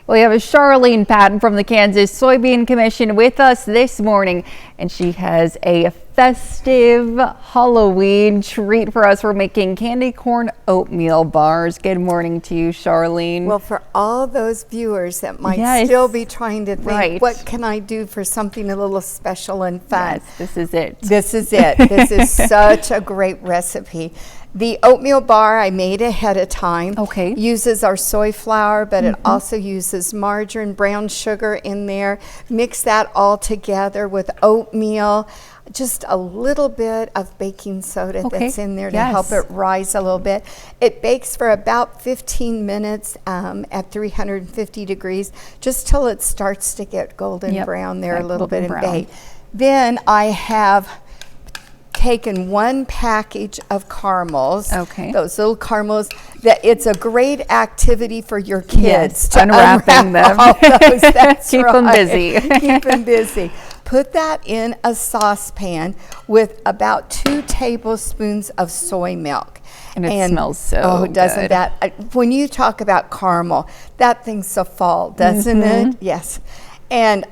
We have a Charlene Patton from the Kansas Soybean Commission with us this morning, and she has a festive Halloween treat for us. We're making candy corn oatmeal bars. Good morning to you, Charlene. Well, for all those viewers that might still be trying to think, what can I do for something a little special and fun? Yes, this is it. This is it. This is such a great recipe. The oatmeal bar I made ahead of time. Okay. Uses our soy flour, but it also uses margarine, brown sugar in there. Mix that all together with oatmeal. Just a little bit of baking soda that's in there to help it rise a little bit. It bakes for about 15 minutes at 350 degrees, just till it starts to get golden brown there a little bit and bake. Then I have taken one package of caramels, those little caramels, that it's a great activity for your kids to unwrapping them. All those. That's Keep them busy. Keep them busy. Put that in a saucepan with about 2 tablespoons of soy milk. And it smells so good. Doesn't that? When you talk about caramel, that thing's a fall, doesn't it? Yes. And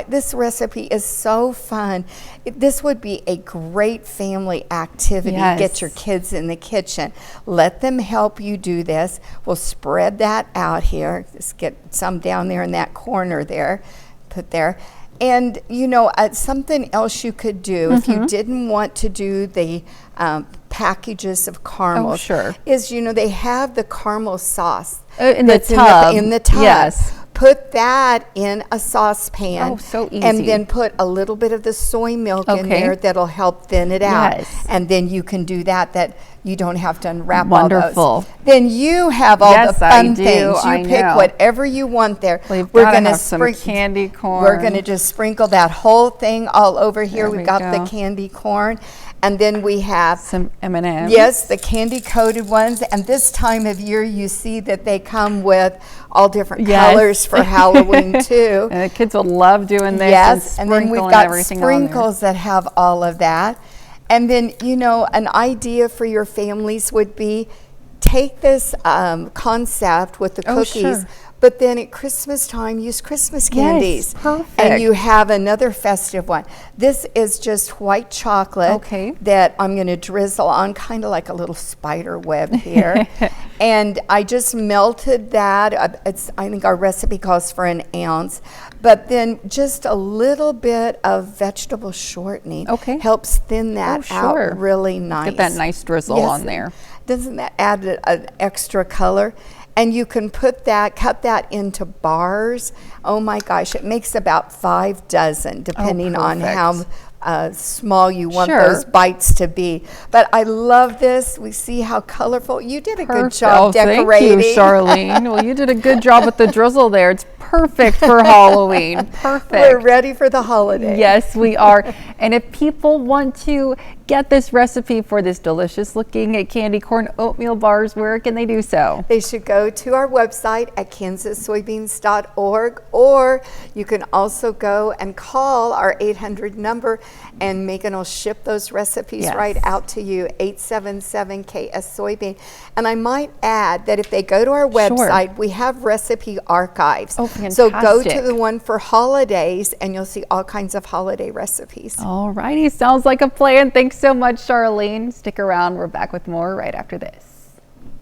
this recipe is so fun. This would be a great family activity. Get your kids in the kitchen. Let them help you do this. We'll spread that out here. Just get some down there in that corner there. Put there. And, you know, something else you could do if you didn't want to do the packages of caramels is, you know, they have the caramel sauce in the tub. In the tub. Yes. Put that in a saucepan. Oh, so easy. And then put a little bit of the soy milk in there that'll help thin it out. And then you can do that you don't have to unwrap all those. Then you have all the fun things. You pick whatever you want there. We're going to have some candy corn. We're going to just sprinkle that whole thing all over here. We've got the candy corn. And then we have some M&Ms. Yes, the candy coated ones. And this time of year, you see that they come with all different colors for Halloween too. And the kids will love doing this. Yes, and then we've got sprinkles that have all of that. And then, you know, an idea for your families would be take this concept with the cookies, but then at Christmas time, use Christmas candies. Perfect. And you have another festive one. This is just white chocolate that I'm going to drizzle on, kind of like a little spider web here. And I just melted that. I think our recipe calls for an ounce. But then just a little bit of vegetable shortening helps thin that out really nice. Get that nice drizzle on there. Doesn't that add an extra color? And you can cut that into bars. Oh my gosh, it makes about 5 dozen, depending on how small you want those bites to be. But I love this. We see how colorful. You did a good job decorating. Thank you, Charlene. Well, you did a good job with the drizzle there. It's perfect for Halloween. Perfect. We're ready for the holiday. Yes, we are. And if people want to get this recipe for this delicious looking candy corn oatmeal bars, where can they do so? They should go to our website at kansassoybeans.org, or you can also go and call our 800 number, and Megan will ship those recipes right out to you, 877-KS-SOYBEAN. And I might add that if they go to our website, we have recipe archives. Oh, fantastic. So go to the one for holidays, and you'll see all kinds of holiday recipes. All righty, sounds like a plan. Thanks so much, Charlene. Stick around. We're back with more right after this.